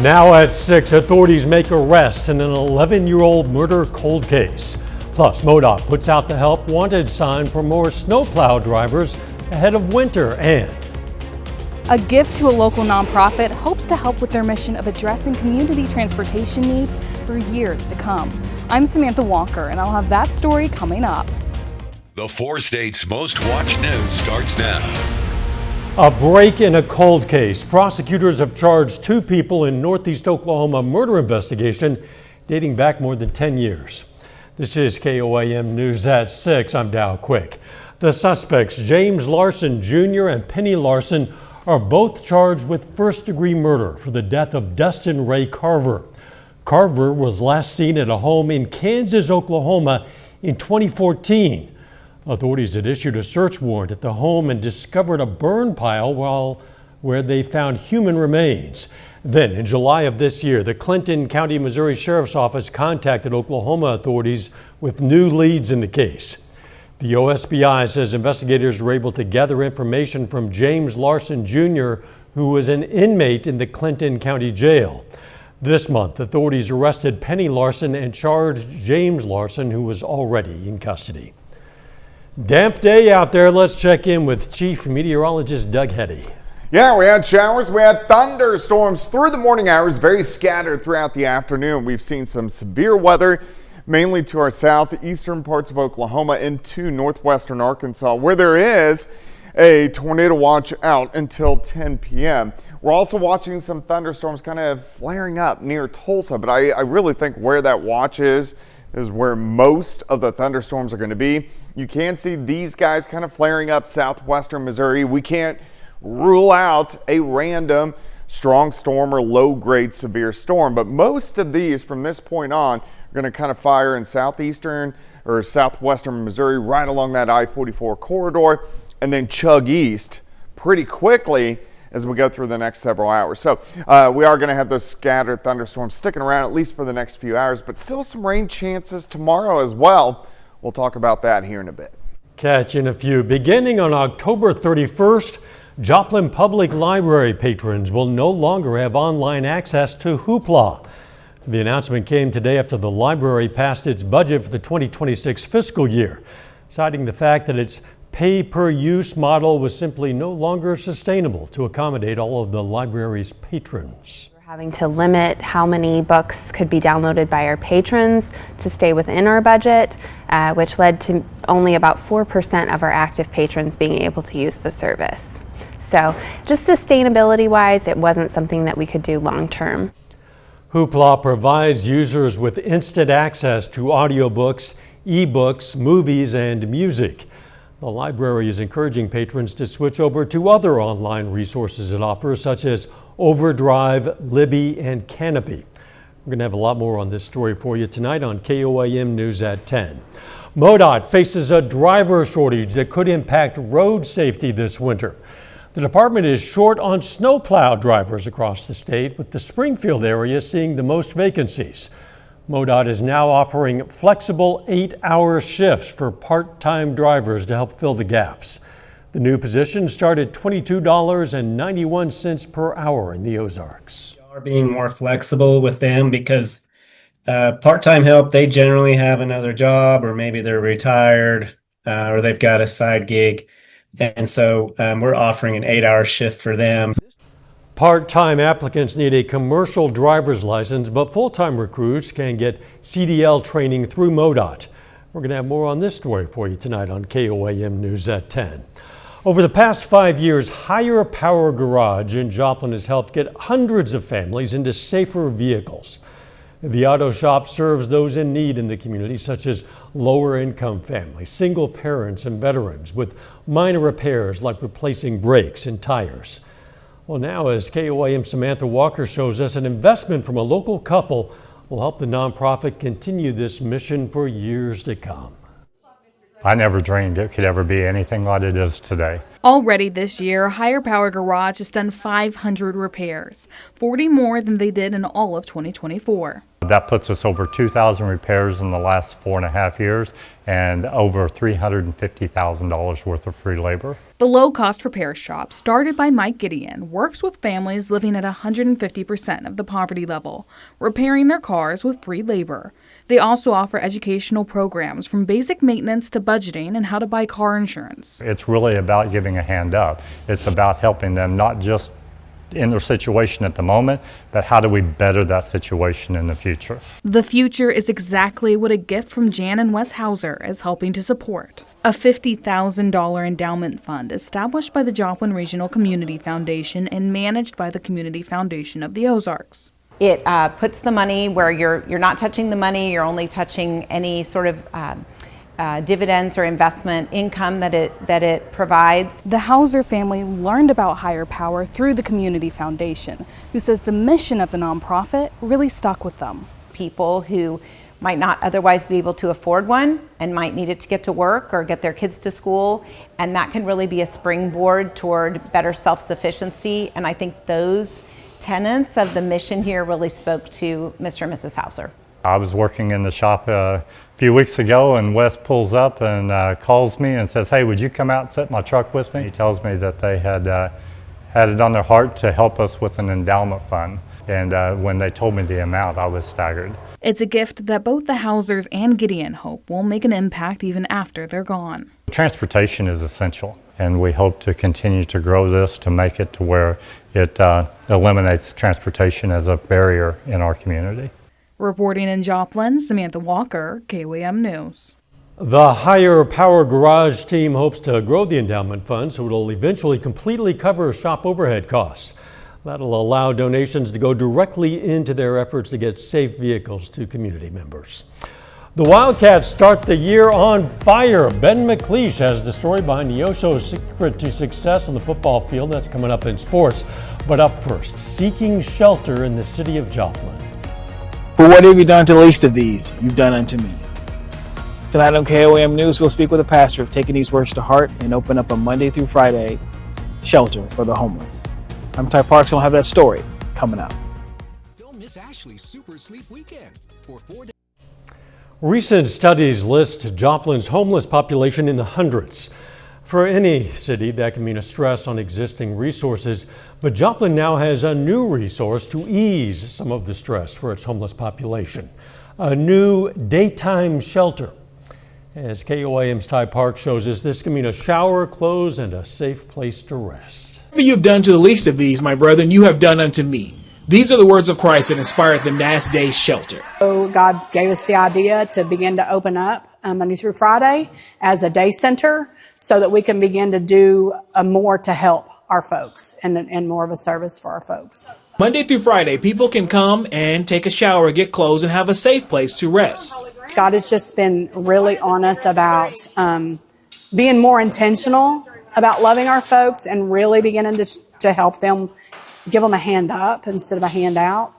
Now at 6, authorities make arrests in an 11-year-old murder cold case. Plus, MoDOT puts out the help wanted sign for more snowplow drivers ahead of winter, and a gift to a local nonprofit hopes to help with their mission of addressing community transportation needs for years to come. I'm Samantha Walker, and I'll have that story coming up. The 4 states' most watched news starts now. A break in a cold case. Prosecutors have charged 2 people in Northeast Oklahoma murder investigation dating back more than 10 years. This is KOAM News at 6. I'm Dow Quick. The suspects, James Larson Jr. and Penny Larson, are both charged with first-degree murder for the death of Dustin Ray Carver. Carver was last seen at a home in Kansas, Oklahoma in 2014. Authorities had issued a search warrant at the home and discovered a burn pile where they found human remains. Then, in July of this year, the Clinton County, Missouri Sheriff's Office contacted Oklahoma authorities with new leads in the case. The OSBI says investigators were able to gather information from James Larson Jr., who was an inmate in the Clinton County Jail. This month, authorities arrested Penny Larson and charged James Larson, who was already in custody. Damp day out there. Let's check in with Chief Meteorologist Doug Heddy. Yeah, we had showers, we had thunderstorms through the morning hours, very scattered throughout the afternoon. We've seen some severe weather, mainly to our southeastern parts of Oklahoma into northwestern Arkansas, where there is a tornado watch out until 10 p.m. We're also watching some thunderstorms kind of flaring up near Tulsa, but I really think where that watch is where most of the thunderstorms are going to be. You can see these guys kind of flaring up southwestern Missouri. We can't rule out a random strong storm or low-grade severe storm, but most of these from this point on are going to kind of fire in southeastern or southwestern Missouri right along that I-44 corridor and then chug east pretty quickly as we go through the next several hours. So we are going to have those scattered thunderstorms sticking around at least for the next few hours, but still some rain chances tomorrow as well. We'll talk about that here in a bit. Catch in a few. Beginning on October 31st, Joplin Public Library patrons will no longer have online access to Hoopla. The announcement came today after the library passed its budget for the 2026 fiscal year, citing the fact that its pay-per-use model was simply no longer sustainable to accommodate all of the library's patrons. We're having to limit how many books could be downloaded by our patrons to stay within our budget, which led to only about 4% of our active patrons being able to use the service. So just sustainability-wise, it wasn't something that we could do long-term. Hoopla provides users with instant access to audiobooks, ebooks, movies, and music. The library is encouraging patrons to switch over to other online resources it offers, such as Overdrive, Libby, and Canopy. We're going to have a lot more on this story for you tonight on KOAM News at 10. MoDOT faces a driver shortage that could impact road safety this winter. The department is short on snowplow drivers across the state, with the Springfield area seeing the most vacancies. MoDOT is now offering flexible 8-hour shifts for part-time drivers to help fill the gaps. The new positions start at $22.91 per hour in the Ozarks. We are being more flexible with them because part-time help, they generally have another job, or maybe they're retired, or they've got a side gig. And so we're offering an 8-hour shift for them. Part-time applicants need a commercial driver's license, but full-time recruits can get CDL training through MoDOT. We're going to have more on this story for you tonight on KOAM News at 10. Over the past 5 years, Higher Power Garage in Joplin has helped get hundreds of families into safer vehicles. The auto shop serves those in need in the community, such as lower-income families, single parents, and veterans, with minor repairs like replacing brakes and tires. Well, now, as KOAM Samantha Walker shows us, an investment from a local couple will help the nonprofit continue this mission for years to come. I never dreamed it could ever be anything like it is today. Already this year, Higher Power Garage has done 500 repairs, 40 more than they did in all of 2024. That puts us over 2,000 repairs in the last 4.5 years and over $350,000 worth of free labor. The low-cost repair shop, started by Mike Gideon, works with families living at 150% of the poverty level, repairing their cars with free labor. They also offer educational programs from basic maintenance to budgeting and how to buy car insurance. It's really about giving a hand up. It's about helping them not just in their situation at the moment, but how do we better that situation in the future? The future is exactly what a gift from Jan and Wes Hauser is helping to support. A $50,000 endowment fund established by the Joplin Regional Community Foundation and managed by the Community Foundation of the Ozarks. It puts the money where you're not touching the money, you're only touching any sort of dividends or investment income that it provides. The Hauser family learned about higher power through the Community Foundation, who says the mission of the nonprofit really stuck with them. People who might not otherwise be able to afford one and might need it to get to work or get their kids to school, and that can really be a springboard toward better self-sufficiency. And I think those tenets of the mission here really spoke to Mr. and Mrs. Hauser. I was working in the shop a few weeks ago, and Wes pulls up and calls me and says, "Hey, would you come out and sit in my truck with me?" He tells me that they had it on their heart to help us with an endowment fund. And when they told me the amount, I was staggered. It's a gift that both the Hausers and Gideon hope will make an impact even after they're gone. Transportation is essential, and we hope to continue to grow this to make it to where it eliminates transportation as a barrier in our community. Reporting in Joplin, Samantha Walker, KOAM News. The Higher Power Garage team hopes to grow the endowment fund so it'll eventually completely cover shop overhead costs. That'll allow donations to go directly into their efforts to get safe vehicles to community members. The Wildcats start the year on fire. Ben McLeish has the story behind Neosho's secret to success on the football field. That's coming up in sports. But up first, seeking shelter in the city of Joplin. For what have you done to the least of these? You've done unto me. Tonight on KOAM News, we'll speak with a pastor of taking these words to heart and open up a Monday through Friday shelter for the homeless. I'm Ty Parks, and I'll have that story coming up. Don't miss Ashley's Super Sleep Weekend for 4 days. Recent studies list Joplin's homeless population in the hundreds. For any city, that can mean a stress on existing resources, but Joplin now has a new resource to ease some of the stress for its homeless population. A new daytime shelter. As KOAM's Ty Park shows us, this can mean a shower, clothes, and a safe place to rest. Whatever you've done to the least of these, my brethren, you have done unto me. These are the words of Christ that inspired the Last Day Shelter. So God gave us the idea to begin to open up Monday through Friday as a day center so that we can begin to do more to help our folks and more of a service for our folks. Monday through Friday, people can come and take a shower, get clothes, and have a safe place to rest. God has just been really on us about being more intentional about loving our folks and really beginning to help them, give them a hand up instead of a handout.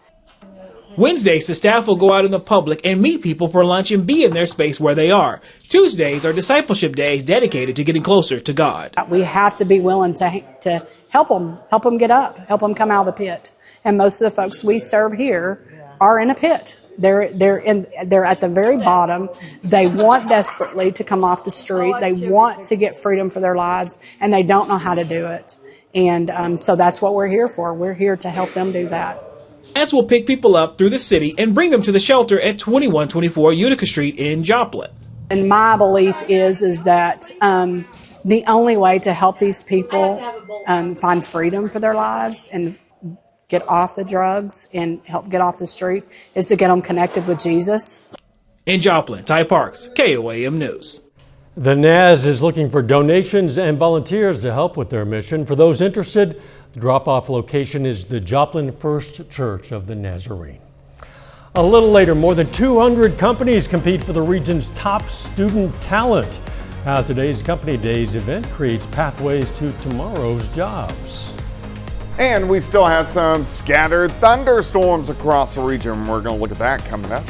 Wednesdays, the staff will go out in the public and meet people for lunch and be in their space where they are. Tuesdays are discipleship days dedicated to getting closer to God. We have to be willing to help them get up, help them come out of the pit. And most of the folks we serve here are in a pit. They're at the very bottom. They want desperately to come off the street. They want to get freedom for their lives, and they don't know how to do it. And so that's what we're here for. We're here to help them do that. As we'll pick people up through the city and bring them to the shelter at 2124 Utica Street in Joplin. And my belief is that the only way to help these people find freedom for their lives and get off the drugs and help get off the street is to get them connected with Jesus. In Joplin, Ty Parks, KOAM News. The NAZ is looking for donations and volunteers to help with their mission. For those interested, the drop-off location is the Joplin First Church of the Nazarene. A little later, more than 200 companies compete for the region's top student talent. Today's Company Days event creates pathways to tomorrow's jobs. And we still have some scattered thunderstorms across the region. We're going to look at that coming up.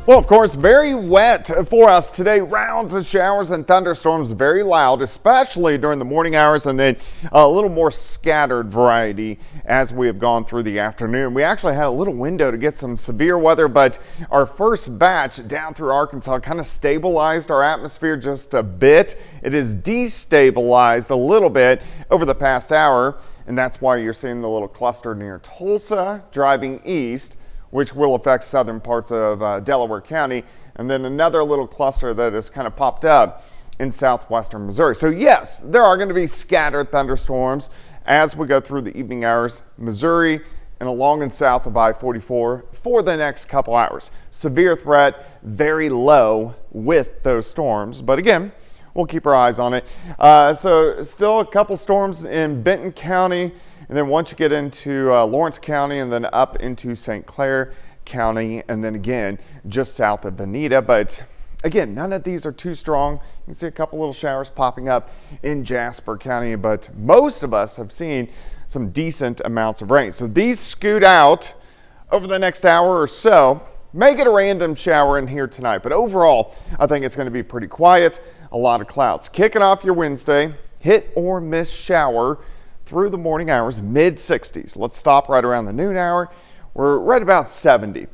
Well, of course, very wet for us today. Rounds of showers and thunderstorms, very loud, especially during the morning hours, and then a little more scattered variety as we have gone through the afternoon. We actually had a little window to get some severe weather, but our first batch down through Arkansas kind of stabilized our atmosphere just a bit. It is destabilized a little bit over the past hour, and that's why you're seeing the little cluster near Tulsa driving east, which will affect southern parts of Delaware County, and then another little cluster that has kind of popped up in southwestern Missouri. So yes, there are going to be scattered thunderstorms as we go through the evening hours, Missouri and along and south of I-44 for the next couple hours. Severe threat, very low with those storms, but again, we'll keep our eyes on it. So still a couple storms in Benton County, and then once you get into Lawrence County and then up into St. Clair County, and then again just south of Bonita. But again, none of these are too strong. You can see a couple little showers popping up in Jasper County, but most of us have seen some decent amounts of rain. So these scoot out over the next hour or so. May get a random shower in here tonight, but overall, I think it's going to be pretty quiet. A lot of clouds. Kicking off your Wednesday, hit or miss shower through the morning hours, mid-60s. Let's stop right around the noon hour. We're right about 70.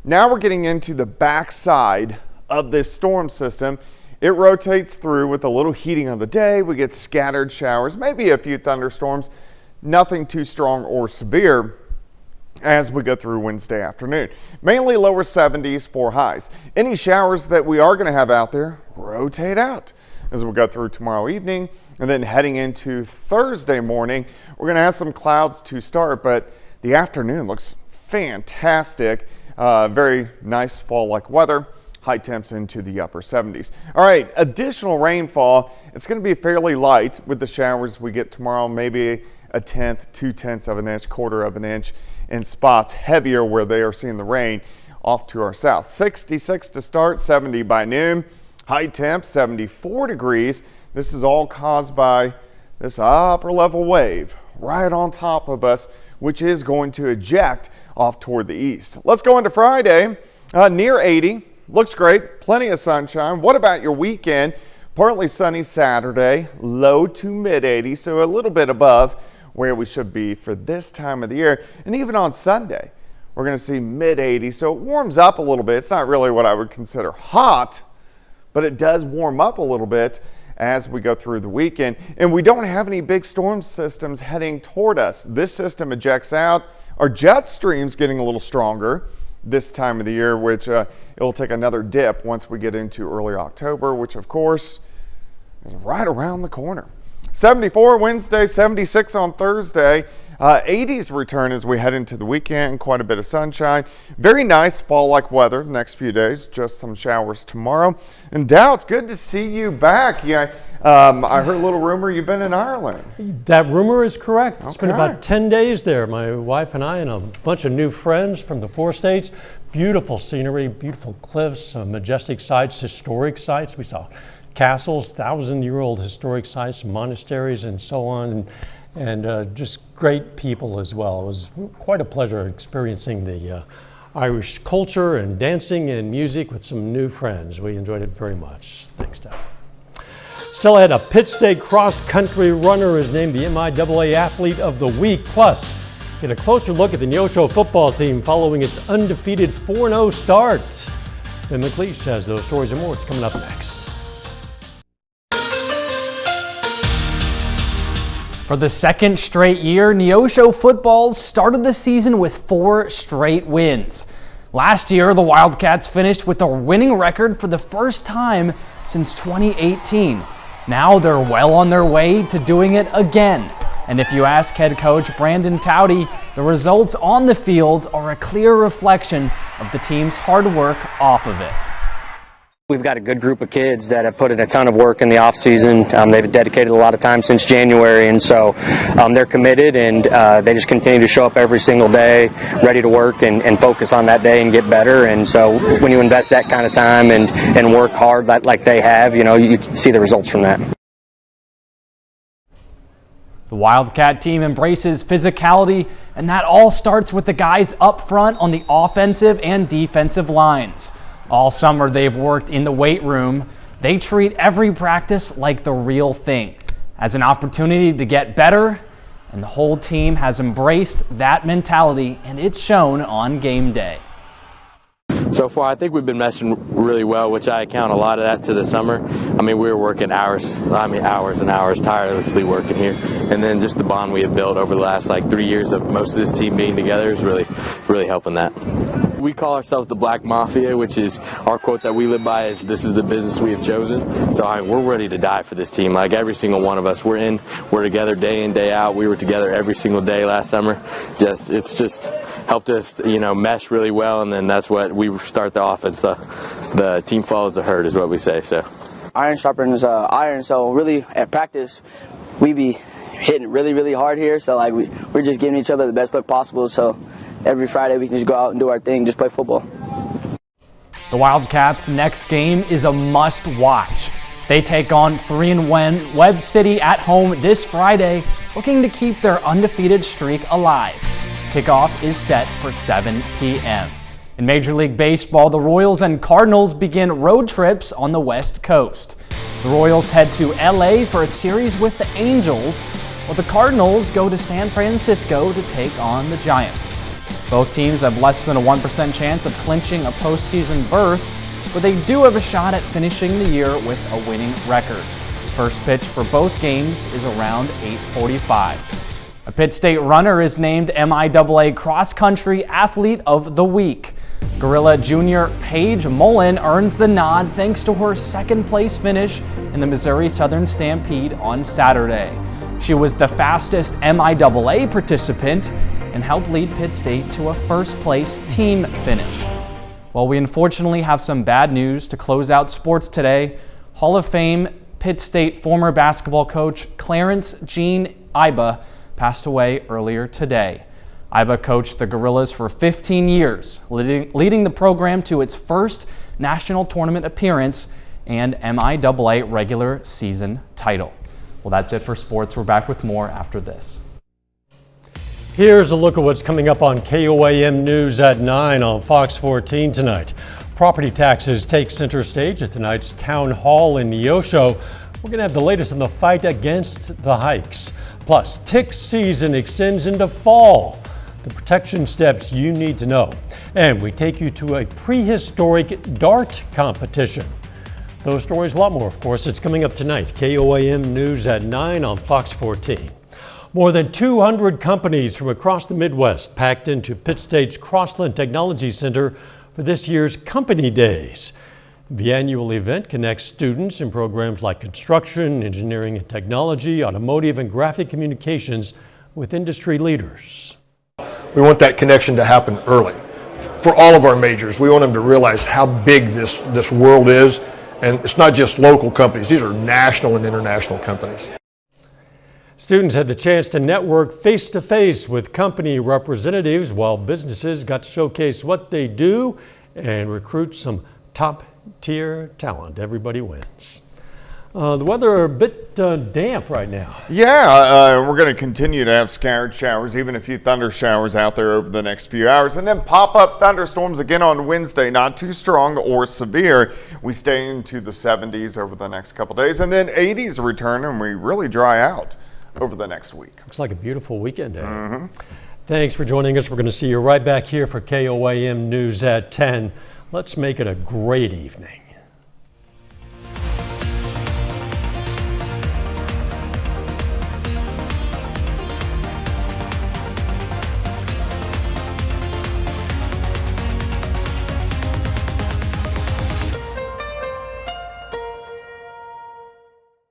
Now we're getting into the backside of this storm system. It rotates through with a little heating of the day. We get scattered showers, maybe a few thunderstorms, nothing too strong or severe as we go through Wednesday afternoon. Mainly lower 70s for highs. Any showers that we are going to have out there rotate out as we go through tomorrow evening, and then heading into Thursday morning, we're going to have some clouds to start, but the afternoon looks fantastic. Very nice fall-like weather. High temps into the upper 70s. All right, additional rainfall. It's going to be fairly light with the showers we get tomorrow, maybe a tenth, 2/10 of an inch, quarter of an inch in spots. Heavier where they are seeing the rain off to our south. 66 to start, 70 by noon. High temp, 74 degrees. This is all caused by this upper level wave right on top of us, which is going to eject off toward the east. Let's go into Friday, near 80. Looks great, plenty of sunshine. What about your weekend? Partly sunny Saturday, low to mid 80s, so a little bit above where we should be for this time of the year. And even on Sunday, we're going to see mid 80s, so it warms up a little bit. It's not really what I would consider hot, but it does warm up a little bit as we go through the weekend. And we don't have any big storm systems heading toward us. This system ejects out. Our jet stream's getting a little stronger this time of the year, which it will take another dip once we get into early October, which of course is right around the corner. 74 Wednesday, 76 on Thursday. 80s return as we head into the weekend. Quite a bit of sunshine. Very nice fall-like weather the next few days. Just some showers tomorrow. And Dow, it's good to see you back. Yeah, I heard a little rumor you've been in Ireland. That rumor is correct. It's been Okay. about 10 days there. My wife and I and a bunch of new friends from the 4 states. Beautiful scenery, beautiful cliffs, majestic sites, historic sites. We saw castles, 1,000-year-old historic sites, monasteries, and so on, and just great people as well. It was quite a pleasure experiencing the Irish culture and dancing and music with some new friends. We enjoyed it very much. Thanks, Doug. Still ahead, a Pitt State cross-country runner is named the MIAA Athlete of the Week. Plus, get a closer look at the Neosho football team following its undefeated 4-0 start. Ben McLeish has those stories and more. It's coming up next. For the second straight year, Neosho footballs started the season with 4 straight wins. Last year, the Wildcats finished with a winning record for the first time since 2018. Now they're well on their way to doing it again. And if you ask head coach Brandon Towdy, the results on the field are a clear reflection of the team's hard work off of it. We've got a good group of kids that have put in a ton of work in the off season. They've dedicated a lot of time since January, and so they're committed, and they just continue to show up every single day, ready to work and focus on that day and get better. And so when you invest that kind of time and work hard like they have, you can see the results from that. The Wildcat team embraces physicality, and that all starts with the guys up front on the offensive and defensive lines. All summer they've worked in the weight room. They treat every practice like the real thing, as an opportunity to get better, and the whole team has embraced that mentality, and it's shown on game day. So far, I think we've been meshing really well, which I account a lot of that to the summer. I mean, we were working hours and hours, tirelessly working here. And then just the bond we have built over the last 3 years of most of this team being together is really helping that. We call ourselves the Black Mafia, which is our quote that we live by is, "This is the business we have chosen." So we're ready to die for this team. Like every single one of us, we're together day in, day out. We were together every single day last summer. It's just helped us, mesh really well, and then that's what we start the offense. The team follows the herd is what we say. So iron sharpens iron. So really at practice, we be hitting really, really hard here. So we're just giving each other the best look possible. So every Friday we can just go out and do our thing, just play football. The Wildcats' next game is a must-watch. They take on 3-1 Webb City at home this Friday, looking to keep their undefeated streak alive. Kickoff is set for 7 p.m. In Major League Baseball, the Royals and Cardinals begin road trips on the West Coast. The Royals head to LA for a series with the Angels, while the Cardinals go to San Francisco to take on the Giants. Both teams have less than a 1% chance of clinching a postseason berth, but they do have a shot at finishing the year with a winning record. First pitch for both games is around 8:45. A Pitt State runner is named MIAA Cross Country Athlete of the Week. Gorilla junior Paige Mullen earns the nod thanks to her second-place finish in the Missouri Southern Stampede on Saturday. She was the fastest MIAA participant and helped lead Pitt State to a first-place team finish. Well, we unfortunately have some bad news to close out sports today. Hall of Fame Pitt State former basketball coach Clarence Gene Iba passed away earlier today. Iba coached the Gorillas for 15 years, leading the program to its first national tournament appearance and MIAA regular season title. Well, that's it for sports. We're back with more after this. Here's a look at what's coming up on KOAM News at 9 on Fox 14 tonight. Property taxes take center stage at tonight's town hall in Neosho. We're going to have the latest on the fight against the hikes. Plus, tick season extends into fall. The protection steps you need to know. And we take you to a prehistoric dart competition. Those stories, a lot more, of course. It's coming up tonight. KOAM News at 9 on Fox 14. More than 200 companies from across the Midwest packed into Pitt State's Crossland Technology Center for this year's Company Days. The annual event connects students in programs like construction, engineering and technology, automotive and graphic communications with industry leaders. We want that connection to happen early. For all of our majors, we want them to realize how big this world is. And it's not just local companies, these are national and international companies. Students had the chance to network face-to-face with company representatives while businesses got to showcase what they do and recruit some top-tier talent. Everybody wins. The weather a bit damp right now. Yeah, we're going to continue to have scattered showers, even a few thunder showers out there over the next few hours. And then pop-up thunderstorms again on Wednesday, not too strong or severe. We stay into the 70s over the next couple days, and then 80s return, and we really dry out over the next week. Looks like a beautiful weekend day. Thanks for joining us. We're going to see you right back here for KOAM News at 10. Let's make it a great evening.